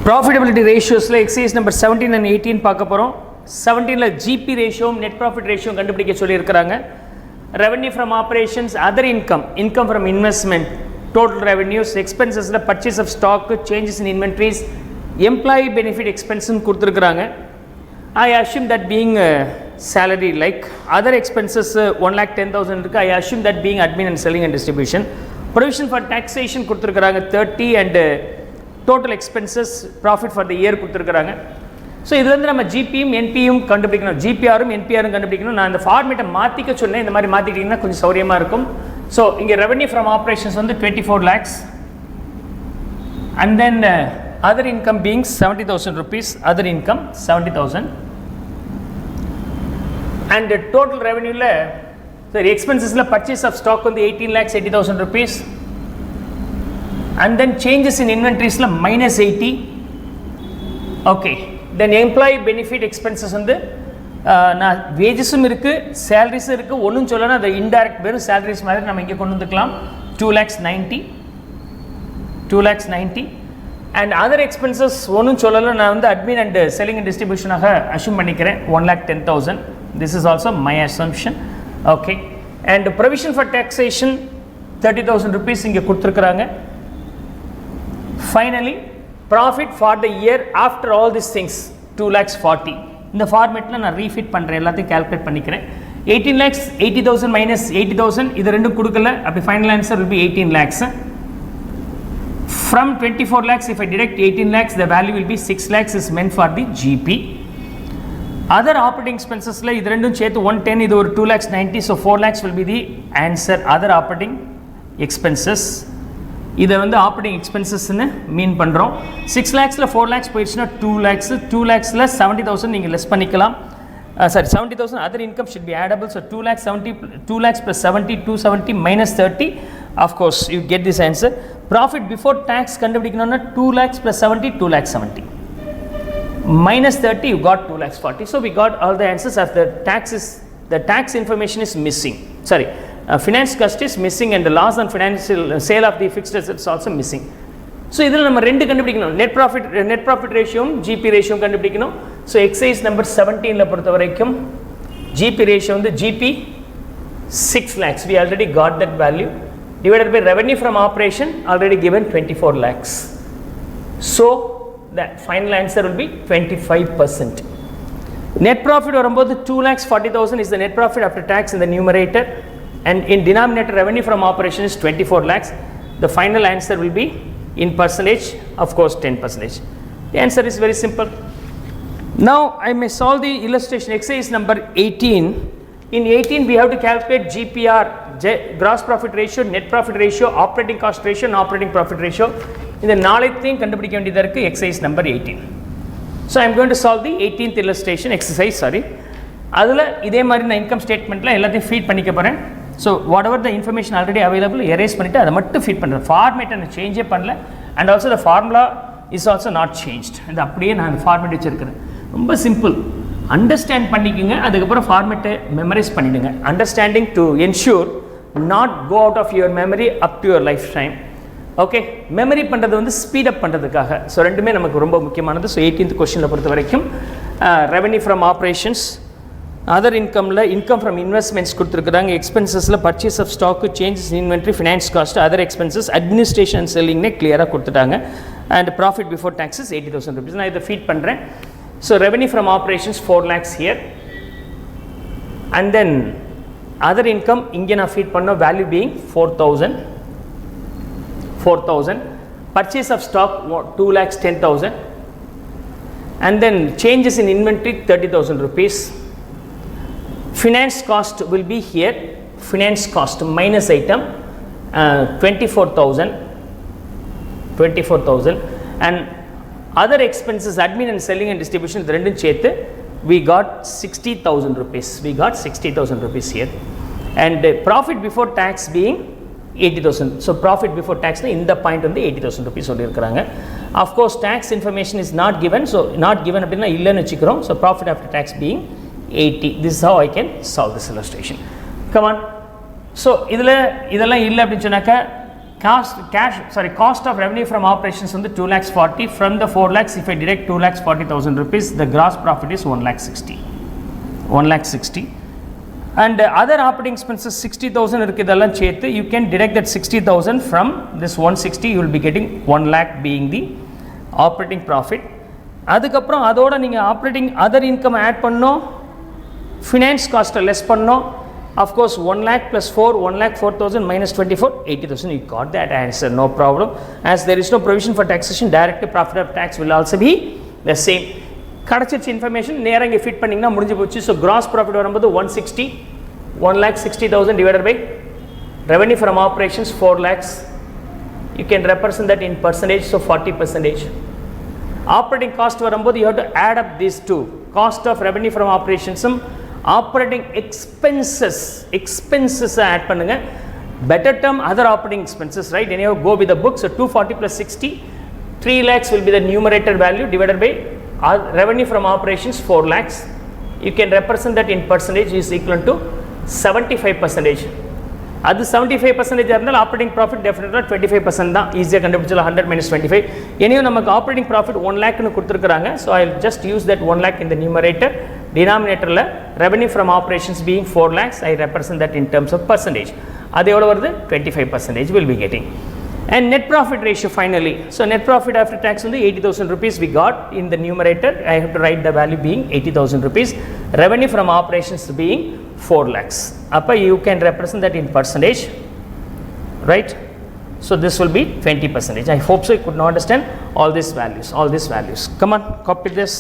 Profitability ratios la exercise number 17 and 18 பார்க்க போறோம். 17 ல GP ratio net profit ratio கண்டுபிடிக்க சொல்லி இருக்காங்க. Revenue from operations, other income, income from investment, total revenues, expenses la purchase of stock, changes in inventories, employee benefit expense னு கொடுத்திருக்காங்க. I assume that being salary, like other expenses 1,10,000 இருக்கு. I assume that being admin and selling and distribution. Provision for taxation கொடுத்திருக்காங்க 30 and total expenses profit for the year கொடுத்திருக்காங்க. So இது வந்து நம்ம ஜிபியும் என்பியும் கண்டுபிடிக்கணும், ஜிபிஆரும் என்பிஆரும் கண்டுபிடிக்கணும். நான் இந்த ஃபார்மேட்டை மாற்றிக்க சொன்னேன், இந்த மாதிரி மாற்றிக்கிட்டிங்கன்னா கொஞ்சம் சௌரியமாக இருக்கும். ஸோ இங்கே ரெவன்யூ ஃப்ரம் ஆப்ரேஷன்ஸ் வந்து 24 lakhs and then other income being 70,000 rupees, other income 70,000 and total revenue சரி எக்ஸ்பென்சஸில் purchase of stock வந்து 18,80,000 rupees and then changes in inventories la minus 80. Okay, then employee benefit expenses வந்து நான் வேஜஸும் இருக்குது சேலரிஸும் இருக்குது, ஒன்றும் சொல்லணும் அது இன்டைரக்ட் வெறும் சேலரிஸ் மாதிரி நம்ம இங்கே கொண்டு வந்துக்கலாம். 2,90,000 and other expenses ஒன்றும் சொல்லலை, நான் வந்து அட்மின் அண்ட் செல்லிங் அண்ட் டிஸ்ட்ரிபியூஷனாக அஷ்யூம் பண்ணிக்கிறேன் 1,10,000. this is also my assumption. Okay, and provision for taxation 30,000 rupees இங்கே கொடுத்துருக்குறாங்க. Finally, profit for the year after all these things 2,40,000. இந்த ஃபார்மேட்டில் நான் ரீஃபிட் பண்ணுறேன், எல்லாத்தையும் கால்குலேட் பண்ணிக்கிறேன். 18,80,000 minus 80,000 இது ரெண்டும் கொடுக்கல, அப்படி final answer will be 18 lakhs. From 24 lakhs, if I deduct 18 lakhs, the value will be 6 lakhs is meant for the GP. Other operating expensesல இது ரெண்டும் சேர்த்து 110, இது ஒரு 2,90,000, so 4 lakhs will be the answer. Other operating expenses, இதை வந்து operating எக்ஸ்பென்சஸ்ன்னு மீன் பண்ணுறோம். 6 lakhsல 4 lakhs போயிடுச்சுன்னா 2 lakhs, 2 lakhsல 70,000 நீங்கள் லெஸ் பண்ணிக்கலாம். Sorry 70,000 other income should be addable, so 2 lakhs plus 70, 270 minus 30, of course you get this answer. Profit before tax கண்டுபிடிக்கணும்னா 2 lakhs plus 70, 2,70 minus 30, you got 2,40,000. So we got all the answers. As the tax information is missing, sorry, finance cost is missing and the loss on financial sale of the fixed assets also missing. So இதில் நம்ம ரெண்டு கண்டுபிடிக்கணும், net profit ratio GP ratio கண்டுபிடிக்கணும். So exercise number 17ல பொறுத்த வரைக்கும் GP ratio வந்து GP 6 lakhs, we already got that value, divided by revenue from operation already given 24 lakhs. So the final answer will be 25%. Net profit வரும்போது 2,40,000 is the net profit after tax in the numerator, and in denominator revenue from operation is 24 lakhs. The final answer will be in percentage, of course 10%. The answer is very simple. Now I may solve the illustration exercise number 18. In 18 we have to calculate GPR, gross profit ratio, net profit ratio, operating cost ratio and operating profit ratio. இந்த நாளைத்தையும் கண்டுபிடிக்க வேண்டியதாக இருக்குது. exercise number 18. So I am going to solve the 18th illustration exercise, sorry. அதில் இதே மாதிரி நான் income ஸ்டேட்மெண்ட்டில் எல்லாத்தையும் feet பண்ணிக்க போகிறேன். So what ever the information already available erase பண்ணிவிட்டு அதை மட்டும் ஃபீட் பண்ணுறேன். ஃபார்மேட்டை நான் சேஞ்சே பண்ணல, and also the formula is also not changed. இது அப்படியே நான் ஃபார்மேட் வச்சுருக்கிறேன். ரொம்ப சிம்பிள், அண்டர்ஸ்டாண்ட் பண்ணிக்கோங்க, அதுக்கப்புறம் ஃபார்மேட்டை மெமரைஸ் பண்ணிவிடுங்க. Understanding to ensure not go out of your memory up to your life time. Okay, memory பண்ணுறது வந்து ஸ்பீடப் பண்ணுறதுக்காக. ஸோ ரெண்டுமே நமக்கு ரொம்ப முக்கியமானது. ஸோ 18th கொஸ்டினில் பொறுத்த வரைக்கும் ரெவன்யூ ஃப்ரம் ஆப்ரேஷன்ஸ், அதர் இன்கமில் இன்கம் ஃப்ரம் இன்வெஸ்ட்மெண்ட்ஸ் கொடுத்துருக்குறாங்க. எக்ஸ்பென்சஸில் purchase of stock, changes in inventory, finance cost, other expenses, administration and செல்லிங்னே கிளியராக கொடுத்துட்டாங்க. And profit before taxes 80,000 rupees. நான் இதை ஃபீட் பண்ணுறேன். So revenue from operations 4 lakhs here, and then other income இங்கே நான் ஃபீட் பண்ணோம், value being 4,000. Purchase of stock 2,10,000 and then changes in inventory 30,000 rupees. Finance cost will be here, finance cost minus item 24,000 and other expenses admin and selling and distribution இது ரெண்டும் சேர்த்து we got 60,000 rupees. We got 60,000 rupees here, and profit before tax being 80,000. So profit before tax இந்த point வந்து 80,000 rupees சொல்லியிருக்கிறாங்க. Of course tax information is not given, so not given அப்படின்னா இல்லைன்னு வச்சுக்கிறோம். So profit after tax being 80. This is how I can solve this illustration. Come on. So இதெல்லாம் இல்லை அப்படின்னு சொன்னாக்கா cost of revenue from operations on the 2 lakhs 40 from the 4 lakhs. If I deduct 2 lakhs 40,000 rupees, the gross profit is 1 lakh 60. 1 lakh 60. And other operating expenses 60,000 irukidallam chethu, you can deduct that 60,000 from this 160. You will be getting 1 lakh being the operating profit. அதுக்கப்புறம் அதோட நீங்கள் operating other income add பண்ணோம், finance காஸ்ட்டை less பண்ணோம். Of course, 1 lakh plus 4, 1 lakh 4,000 minus 24, 80,000. You got that answer, no problem. As there is no provision for taxation, direct profit of tax will also be the same. Kadachich information நேரா இங்கே fit பண்ணிங்கன்னா முடிஞ்சு போச்சு. So gross profit வரும்போது 160, 1 lakh 60,000 divided by revenue from operations 4 lakhs. You can represent that in percentage, so 40%. Operating cost வரும்போது you have to add up these two. Cost of revenue from operations, operating expenses add பண்ணுங்க. Better term other operating expenses, right? Anyhow, go with the book. So 240 plus 60, 3 lakhs will be the numerator value divided by revenue from operations 4 lakhs. You can represent that in percentage is equal to 75%. அது 75% இருந்தால் operating profit டெஃபினட்டாக 25% தான். ஈஸியாக கண்டுபிடிச்சலாம். 100 minus 25. இனியும் நமக்கு operating profit 1 லேக்னு கொடுத்துருக்காங்க. So I just use that 1 lakh in the numerator. டினாமினேட்டரில் revenue from operations being 4 lakhs, I represent that in terms of percentage. அது எவ்வளோ வருது? 25% will be getting. And net profit ratio finally. So net profit after tax on the 80,000 rupees we got in the numerator. I have to write the value being 80,000 rupees. Revenue from operations being 4 lakhs. Appa you can represent that in percentage, right? So this will be 20%. I hope so you could now understand all these values. Come on, copy this.